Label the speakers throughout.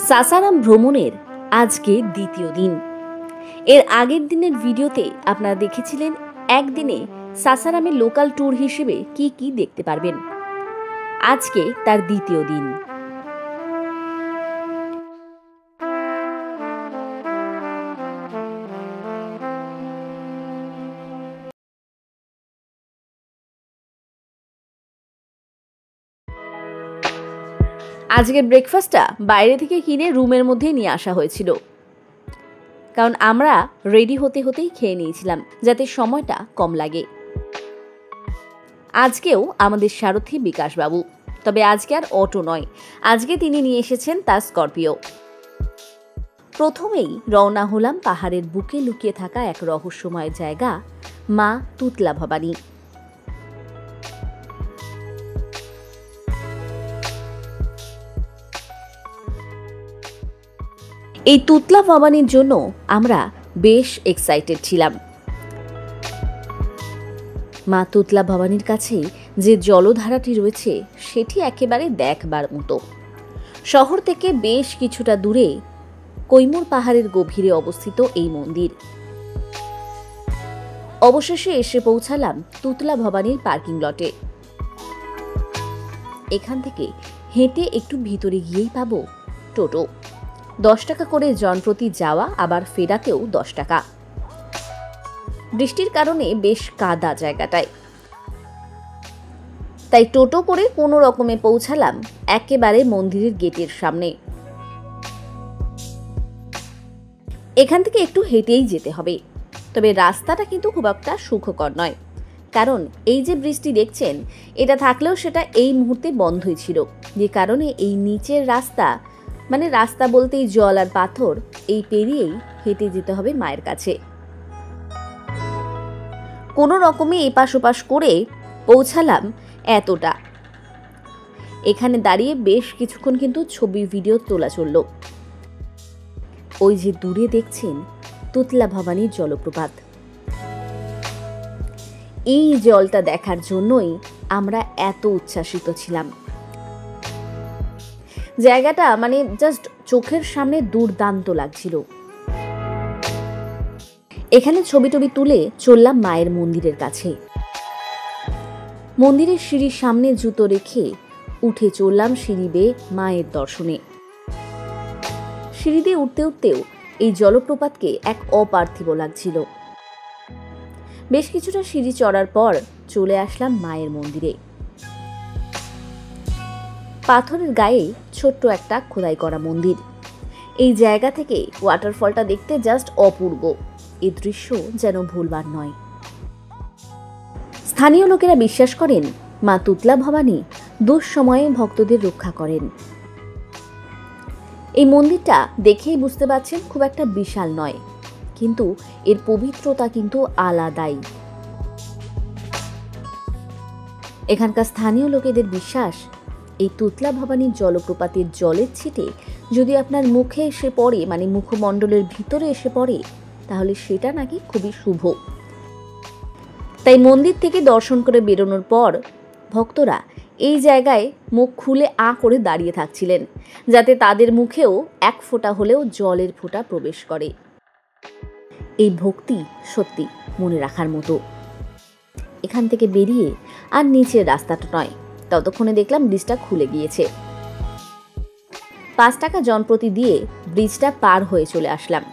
Speaker 1: সাসারাম ভ্রমণের আজকে দ্বিতীয় দিন। এর আগের দিনের ভিডিওতে আপনারা দেখেছিলেন একদিনে সাসারামের লোকাল ট্যুর হিসেবে কি কি দেখতে পারবেন। আজকে তার দ্বিতীয় দিন। আজকের ব্রেকফাস্টটা বাইরে থেকে কিনে রুমের মধ্যে নিয়ে আসা হয়েছিল, কারণ আমরা রেডি হতে হতেই খেয়ে নিয়েছিলাম যাতে সময়টা কম লাগে। আজকেও আমাদের সারথি বিকাশবাবু, তবে আজকে আর অটো নয়, আজকে তিনি নিয়ে এসেছেন তার স্করপিও। প্রথমেই রওনা হলাম পাহাড়ের বুকে লুকিয়ে থাকা এক রহস্যময় জায়গা, মা তুতলা ভবানী। এই তুতলা ভবানীর জন্য আমরা বেশ এক্সাইটেড ছিলাম। মা তুতলা ভবানীর কাছে যে জলধারাটি রয়েছে সেটি একেবারে দেখবার মতো। শহর থেকে বেশ কিছুটা দূরে কৈমুর পাহাড়ের গভীরে অবস্থিত এই মন্দির। অবশেষে এসে পৌঁছালাম তুতলা ভবানীর পার্কিং লটে। এখান থেকে হেঁটে একটু ভিতরে গিয়েই পাবো টোটো। 10 টাকা করে জনপ্রতি যাওয়া, আবার ফেরাতেও 10 টাকা। বৃষ্টির কারণে বেশ কাদা জায়গাটায়, তাই টোটো করে কোনো রকমে পৌঁছালাম একেবারে মন্দিরের গেটের সামনে। এখান থেকে একটু হেঁটেই যেতে হবে, তবে রাস্তাটা কিন্তু খুব একটা সুখকর নয়, কারণ এই যে বৃষ্টি দেখছেন এটা থাকলেও সেটা এই মুহূর্তে বন্ধই ছিল, যে কারণে এই নিচের রাস্তা, মানে রাস্তা বলতেই জল আর পাথর, এই পেরিয়েই হেঁটে যেতে হবে মায়ের কাছে। কোনো রকমে এপাশ ওপাশ করে পৌঁছালাম এতটা। এখানে দাঁড়িয়ে বেশ কিছুক্ষণ কিন্তু ছবি ভিডিও তোলা চলল। ওই যে দূরে দেখছেন তুতলা ভবানীর জলপ্রপাত, এই জলটা দেখার জন্যই আমরা এত উচ্ছ্বাসিত ছিলাম। জায়গাটা মানে জাস্ট চোখের সামনে দুর্দান্ত লাগছিল। এখানে ছবি টবি তুলে চললাম মায়ের মন্দিরের কাছে। মন্দিরের সিঁড়ির সামনে জুতো রেখে উঠে চললাম সিঁড়ি বেয়ে মায়ের দর্শনে। সিঁড়ি দিয়ে উঠতে উঠতেও এই জলপ্রপাতকে এক অপার্থিব লাগছিল। বেশ কিছুটা সিঁড়ি চড়ার পর চলে আসলাম মায়ের মন্দিরে। পাথরের গায়ে ছোট্ট একটা খোদাই করা মন্দির। এই জায়গা থেকে ওয়াটারফলটা দেখতে জাস্ট অপূর্ব। এই দৃশ্য যেন ভুলবার নয়। স্থানীয় লোকেরা বিশ্বাস করেন মা তুতলা ভবানী দুঃসময়ে ভক্তদের রক্ষা করেন। এই মন্দিরটা দেখেই বুঝতে পারছেন খুব একটা বিশাল নয়, কিন্তু এর পবিত্রতা কিন্তু আলাদাই। এখানকার স্থানীয় লোকেদের বিশ্বাস, এই তুতলা ভবানীর জলপ্রপাতের জলের ছিটে যদি আপনার মুখে এসে পড়ে, মানে মুখমণ্ডলের ভিতরে এসে পড়ে, তাহলে সেটা নাকি খুবই শুভ। তাই মন্দির থেকে দর্শন করে বেরোনোর পর ভক্তরা এই জায়গায় মুখ খুলে আ করে দাঁড়িয়ে থাকছিলেন, যাতে তাদের মুখেও এক ফোঁটা হলেও জলের ফোঁটা প্রবেশ করে। এই ভক্তি সত্যি মনে রাখার মতো। এখান থেকে বেরিয়ে আর নিচের রাস্তাটা নয়, ততক্ষণে দেখলাম ব্রিজটা খুলে গিয়েছে। 5 টাকা জনপ্রতি দিয়ে ব্রিজটা পার হয়ে চলে আসলাম।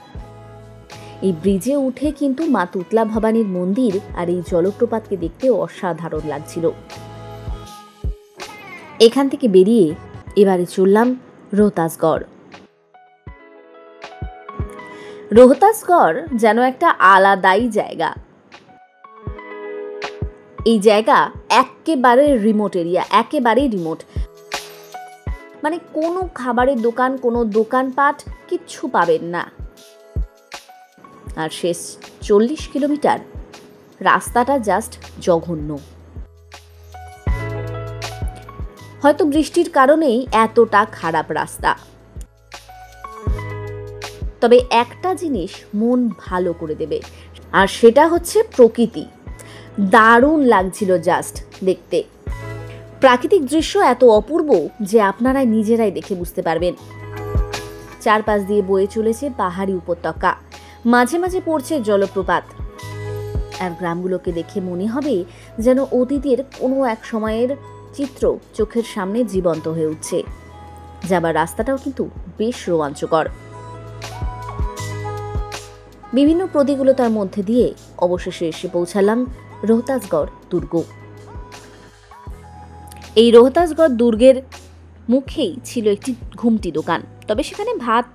Speaker 1: এই ব্রিজে উঠে কিন্তু মা তুতলা ভবানীর মন্দির আর এই জলপ্রপাতকে দেখতে অসাধারণ লাগছিল। এখান থেকে বেরিয়ে এবারে চললাম রোহতাসগড়। রোহতাসগড় যেন একটা আলাদাই জায়গা। এই জায়গা একেবারে রিমোট এরিয়া, একেবারেই রিমোট। মানে কোনো খাবারের দোকান, কোনো দোকানপাট কিচ্ছু পাবেন না। আর শেষ 40 কিলোমিটার রাস্তাটা জাস্ট জঘন্য। হয়তো বৃষ্টির কারণেই এতটা খারাপ রাস্তা। তবে একটা জিনিস মন ভালো করে দেবে, আর সেটা হচ্ছে প্রকৃতি। দারুণ লাগছিল জাস্ট দেখতে। প্রাকৃতিক দৃশ্য এত অপূর্ব যে আপনারা নিজেরাই দেখে বুঝতে পারবেন। চারপাশ দিয়ে বয়ে চলেছে পাহাড়ি উপত্যকা, মাঝে মাঝে পড়ছে জলপ্রপাত। আর গ্রামগুলোকে দেখে মনে হবে যেন অতীতের কোনো এক সময়ের চিত্র চোখের সামনে জীবন্ত হয়ে উঠছে। যাবার রাস্তাটাও কিন্তু বেশ রোমাঞ্চকর। বিভিন্ন প্রতিকূলতার মধ্যে দিয়ে অবশেষে এসে পৌঁছালাম রোহতাসগড় দুর্গ। এই রোহতাসগড় দুর্গের মুখেই ছিল একটি ঘুমটি দোকান, তবে সেখানে ভাত,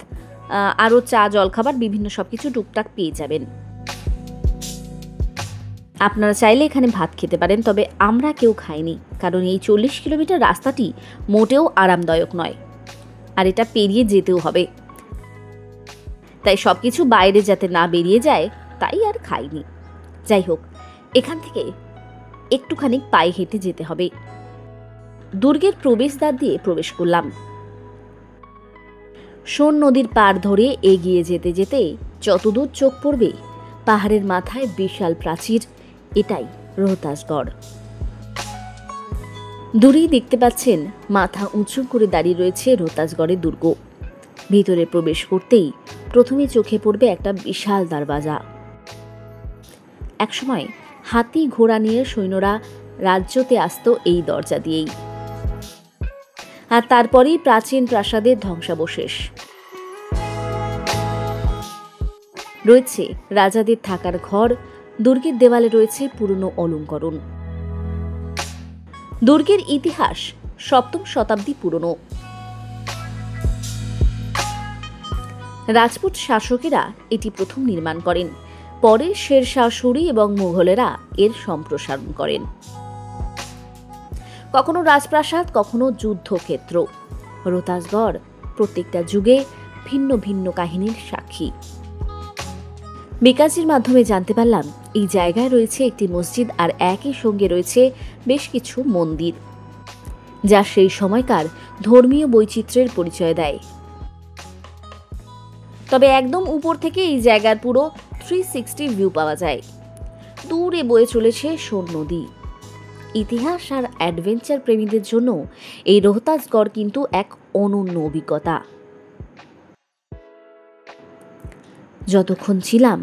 Speaker 1: আরও চা, জলখাবার, বিভিন্ন সবকিছু টুকটাক পেয়ে যাবেন। আপনারা চাইলে এখানে ভাত খেতে পারেন, তবে আমরা কেউ খাইনি, কারণ এই 40 কিলোমিটার রাস্তাটি মোটেও আরামদায়ক নয়, আর এটা পেরিয়ে যেতেও হবে। তাই সবকিছু বাইরে যাতে না বেরিয়ে যায়, তাই আর খাইনি। যাই হোক, এখান থেকে একটুখানি পায়ে হেঁটে যেতে হবে। দুর্গের প্রবেশদ্বার দিয়ে প্রবেশ করলাম। সোন নদীর পাড় ধরে এগিয়ে যেতে যেতে যতদূর চোখ পড়বে, পাহাড়ের মাথায় বিশাল প্রাচীর, এটাই রোহতাসগড়। দূরেই দেখতে পাচ্ছেন মাথা উঁচু করে দাঁড়িয়ে রয়েছে রোহতাসগড়ের দুর্গ। ভিতরে প্রবেশ করতেই প্রথমে চোখে পড়বে একটা বিশাল দরজা। একসময় হাতি ঘোড়া নিয়ে সৈন্যরা রাজ্যতে আসতো এই দরজা দিয়েই। আর তারপরেই প্রাচীন প্রাসাদের ধ্বংসাবশেষ। রয়েছে রাজাদের থাকার ঘর, দুর্গের দেওয়ালে রয়েছে পুরনো অলঙ্করণ। দুর্গের ইতিহাস 7ম শতাব্দী পুরনো। রাজপুত শাসকেরা এটি প্রথম নির্মাণ করেন, পরে শেরশাহ সূরি এবং মুঘলেরা এর সম্প্রসারণ করেন। কখনো রাজপ্রাসাদ, কখনো যুদ্ধক্ষেত্র। রোহতাসগড় প্রত্যেকটা যুগে ভিন্ন ভিন্ন কাহিনীর সাক্ষী। বিকাশের মাধ্যমে জানতে পারলাম এই জায়গায় রয়েছে একটি মসজিদ, আর একই সঙ্গে রয়েছে বেশ কিছু মন্দির, যা সেই সময়কার ধর্মীয় বৈচিত্র্যের পরিচয় দেয়। তবে একদম উপর থেকে এই জায়গার পুরো 360 ভিউ পাওয়া যায়। দূরে বয়ে চলেছে সোন নদী। ইতিহাস আর অ্যাডভেঞ্চার প্রেমীদের জন্য এই রোহতাসগড় কিন্তু এক অনন্য অভিজ্ঞতা। যতক্ষণ ছিলাম,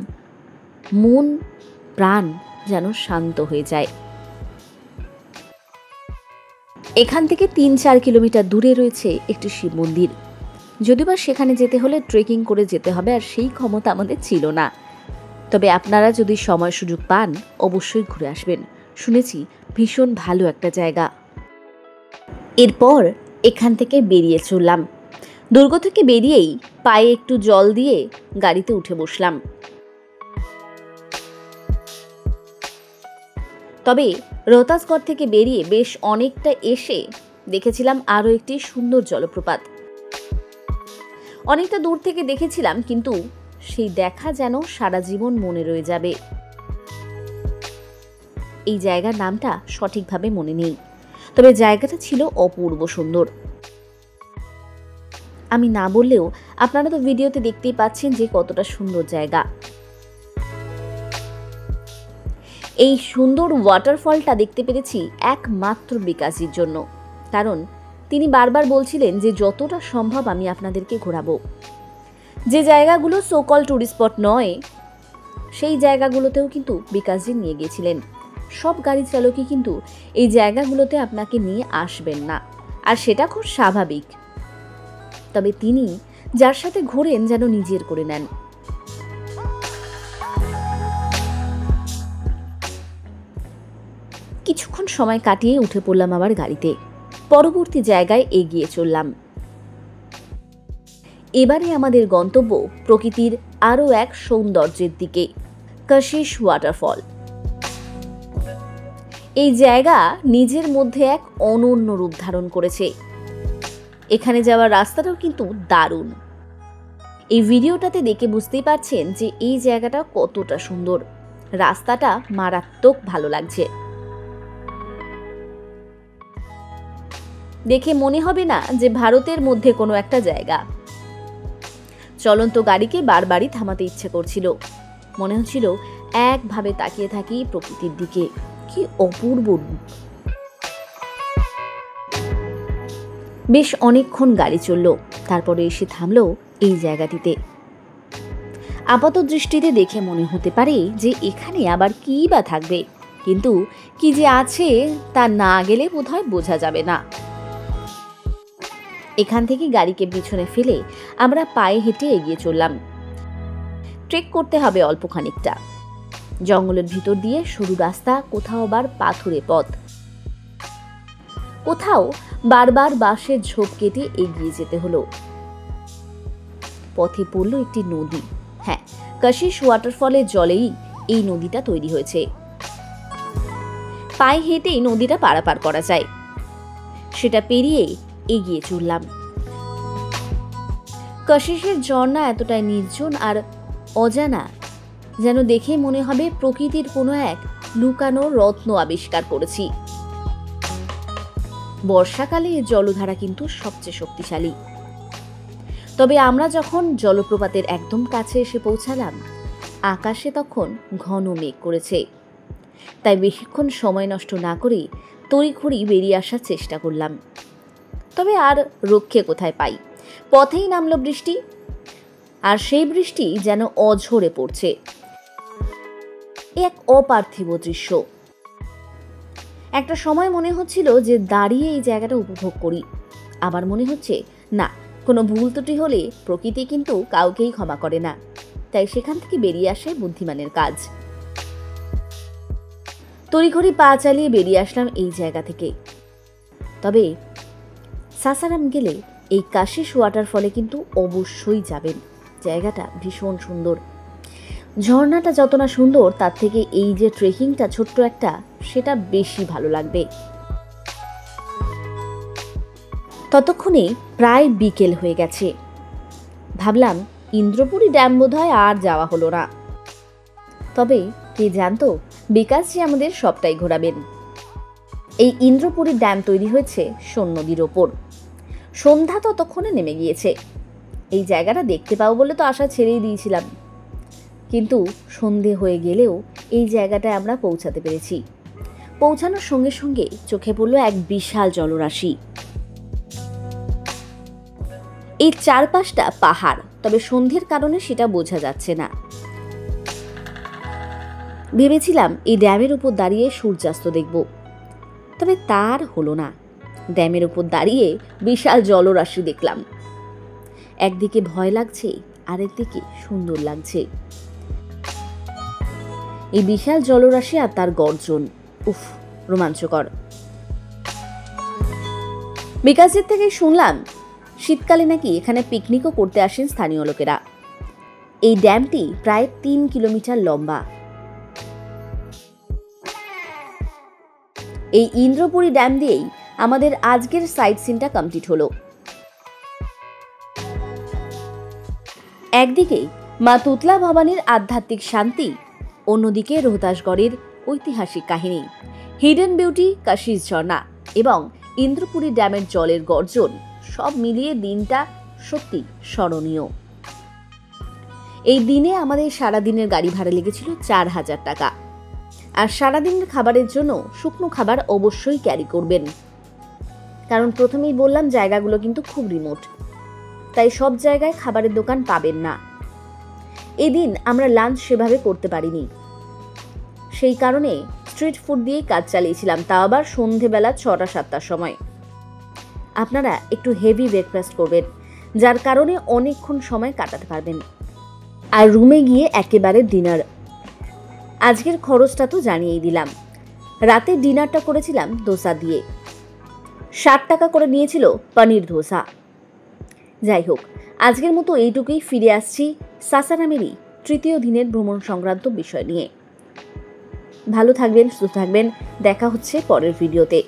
Speaker 1: মন প্রাণ যেন শান্ত হয়ে যায়। এখান থেকে 3-4 কিলোমিটার দূরে রয়েছে একটি শিব মন্দির। যদিও বা সেখানে যেতে হলে ট্রেকিং করে যেতে হবে, আর সেই ক্ষমতা আমাদের ছিল না। তবে আপনারা যদি সময় সুযোগ পান, অবশ্যই ঘুরে আসবেন। শুনেছি ভীষণ ভালো একটা জায়গা। এরপর এখান থেকে বেরিয়ে চললাম। দুর্গ থেকে বেরিয়েই পায়ে একটু জল দিয়ে গাড়িতে উঠে বসলাম। তবে রোহতাসগড় থেকে বেরিয়ে বেশ অনেকটা এসে দেখেছিলাম আরও একটি সুন্দর জলপ্রপাত। অনেকটা দূর থেকে দেখেছিলাম, কিন্তু সেই দেখা যেন সারা জীবন মনে রয়ে যাবে। এই জায়গার নামটা সঠিকভাবে মনে নেই, তবে জায়গাটা ছিল অপূর্ব সুন্দর। আমি না বললেও আপনারা তো ভিডিওতে দেখতেই পাচ্ছেন যে কতটা সুন্দর জায়গা। এই সুন্দর ওয়াটারফলটা দেখতে পেরেছি একমাত্র বিকাশীর জন্য, কারণ তিনি বারবার বলছিলেন যে যতটা সম্ভব আমি আপনাদেরকে ঘোরাবো। যে জায়গাগুলো সোকল টুরিস্ট স্পট নয়, সেই জায়গাগুলোতেও কিন্তু বিকাশজি নিয়ে গিয়েছিলেন। সব গাড়ি চালকই কিন্তু এই জায়গাগুলোতে আপনাকে নিয়ে আসবেন না, আর সেটা খুব স্বাভাবিক। তবে তিনি যার সাথে ঘোরেন যেন নিজের করে নেন। কিছুক্ষণ সময় কাটিয়ে উঠে পড়লাম আবার গাড়িতে। পরবর্তী জায়গায় এগিয়ে চললাম। এবারে আমাদের গন্তব্য প্রকৃতির আরও এক সৌন্দর্যের দিকে, কশিশ ওয়াটারফল। এই জায়গা নিজের মধ্যে এক অনন্য রূপ ধারণ করেছে। এখানে যাওয়ার রাস্তাটাও কিন্তু দারুণ। এই ভিডিওটাতে দেখে বুঝতেই পারছেন যে এই জায়গাটা কতটা সুন্দর। রাস্তাটা মারাত্মক ভালো লাগছে। দেখে মনে হবে না যে ভারতের মধ্যে কোনো একটা জায়গা। চলন্ত গাড়িকে বারবারই থামাতে ইচ্ছে করছিল। মনে হচ্ছিল একভাবে তাকিয়ে থাকি প্রকৃতির দিকে। কি অপূর্ব! বেশ অনেকক্ষণ গাড়ি চলল। তারপরে এসে থামলো এই জায়গাটিতে। আপাত দৃষ্টিতে দেখে মনে হতে পারে যে এখানে আবার কী বা থাকবে, কিন্তু কি যে আছে তা না গেলে বোধহয় বোঝা যাবে না। এখান থেকে গাড়িকে পিছনে ফেলে আমরা পায়ে হেঁটে এগিয়ে চললাম। ট্রেক করতে হবে অল্প খানিকটা, জঙ্গলের ভিতর দিয়ে সরু রাস্তা, কোথাও আবার পাথুরে পথ, কোথাও বারবার বাঁশের ঝোপ কেটে এগিয়ে যেতে হলো। পথে পড়ল একটি নদী। হ্যাঁ, কাশিশ ওয়াটারফলের জলেই এই নদীটা তৈরি হয়েছে। পায়ে হেঁটেই নদীটা পারাপার করা যায়। সেটা পেরিয়ে এগিয়ে চললাম। কাশিশের ঝর্ণা এতটাই নির্জন আর অজানা, যেন দেখে মনে হবে প্রকৃতির কোনো এক লুকানো রত্ন আবিষ্কার করেছি। বর্ষাকালে এর জলধারা কিন্তু সবচেয়ে শক্তিশালী। তবে আমরা যখন জলপ্রপাতের একদম কাছে এসে পৌঁছালাম, আকাশে তখন ঘন মেঘ করেছে। তাই বেশিক্ষণ সময় নষ্ট না করে তড়িঘড়ি বেরিয়ে আসার চেষ্টা করলাম। তবে আর রক্ষে কোথায় পাই, পথেই নামলো বৃষ্টি। আর সেই বৃষ্টি যেন অঝরে পড়ছে। এক অপার্থিব দৃশ্য। একটা সময় মনে হচ্ছিল যে দাঁড়িয়ে এই জায়গাটা উপভোগ করি, আবার মনে হচ্ছে না, কোনো ভুল ত্রুটি হলে প্রকৃতি কিন্তু কাউকেই ক্ষমা করে না, তাই সেখান থেকে বেরিয়ে আসাই বুদ্ধিমানের কাজ। তড়িঘড়ি পা চালিয়ে বেরিয়ে আসলাম এই জায়গা থেকে। তবে সাসারাম গেলে এই কাশিশ ওয়াটারফলে কিন্তু অবশ্যই যাবেন। জায়গাটা ভীষণ সুন্দর। ঝর্ণাটা যত না সুন্দর, তার থেকে এই যে ট্রেকিংটা ছোট্ট একটা, সেটা বেশি ভালো লাগবে। ততক্ষণে প্রায় বিকেল হয়ে গেছে। ভাবলাম ইন্দ্রপুরী ড্যাম বোধহয় আর যাওয়া হলো না। তবে কে জানতো বিকাশজি আমাদের সবটাই ঘোরাবেন। এই ইন্দ্রপুরী ড্যাম তৈরি হয়েছে সোন নদীর ওপর। সন্ধ্যা ততক্ষণে নেমে গিয়েছে। এই জায়গাটা দেখতে পাবো বলে তো আশা ছেড়েই দিয়েছিলাম, কিন্তু সন্ধে হয়ে গেলেও এই জায়গাটায় আমরা পৌঁছাতে পেরেছি। পৌঁছানোর সঙ্গে সঙ্গে চোখে পড়ল এক বিশাল জলরাশি। এই চারপাশটা পাহাড়, তবে সন্ধ্যের কারণে সেটা বোঝা যাচ্ছে না। ভেবেছিলাম এই ড্যামের উপর দাঁড়িয়ে সূর্যাস্ত দেখব, তবে তার হলো না। ড্যামের উপর দাঁড়িয়ে বিশাল জলরাশি দেখলাম। একদিকে ভয় লাগছে, আরেকদিকে সুন্দর লাগছে। এই বিশাল জলরাশি আর তার গর্জন, উফ, রোমাঞ্চকর। বিকাশের থেকে শুনলাম শীতকালে নাকি এখানে পিকনিকও করতে আসেন স্থানীয় লোকেরা। এই ড্যামটি প্রায় 3 কিলোমিটার লম্বা। এই ইন্দ্রপুরী ড্যাম দিয়েই আমাদের আজকের সাইট সিনটা কমপ্লিট হলো। একদিকে মা তুতলা ভবানীর আধ্যাত্মিক শান্তি, অন্যদিকে রোহতাসগড়ের ঐতিহাসিক কাহিনী, হিডেন বিউটি, কাশিশ ঝর্ণা এবং ইন্দ্রপুরী ড্যামের জলের গর্জন, সব মিলিয়ে দিনটা সত্যি স্মরণীয়। এই দিনে আমাদের সারাদিনের গাড়ি ভাড়া লেগেছিল 4,000 টাকা। আর সারাদিনের খাবারের জন্য শুকনো খাবার অবশ্যই ক্যারি করবেন, কারণ প্রথমেই বললাম জায়গাগুলো কিন্তু খুব রিমোট, তাই সব জায়গায় খাবারের দোকান পাবেন না। এদিন আমরা লাঞ্চ সেভাবে করতে পারিনি, সেই কারণে স্ট্রিট ফুড দিয়েই কাজ চালিয়েছিলাম, তা আবার সন্ধেবেলা 6টা-7টার সময়। আপনারা একটু হেভি ব্রেকফাস্ট করবেন, যার কারণে অনেকক্ষণ সময় কাটাতে পারবেন। আর রুমে গিয়ে একেবারে ডিনার। আজকের খরচটা তো জানিয়েই দিলাম। রাতে ডিনারটা করেছিলাম ধোসা দিয়ে। 60 টাকা করে নিয়েছিল পনির ধোসা। যাই হোক, আজকের মতো এইটুকুই। ফিরে আসছি সাসারামেরই 3য় দিনের ভ্রমণ সংক্রান্ত বিষয় নিয়ে। ভালো থাকবেন, সুস্থ থাকবেন। দেখা হচ্ছে পরের ভিডিওতে।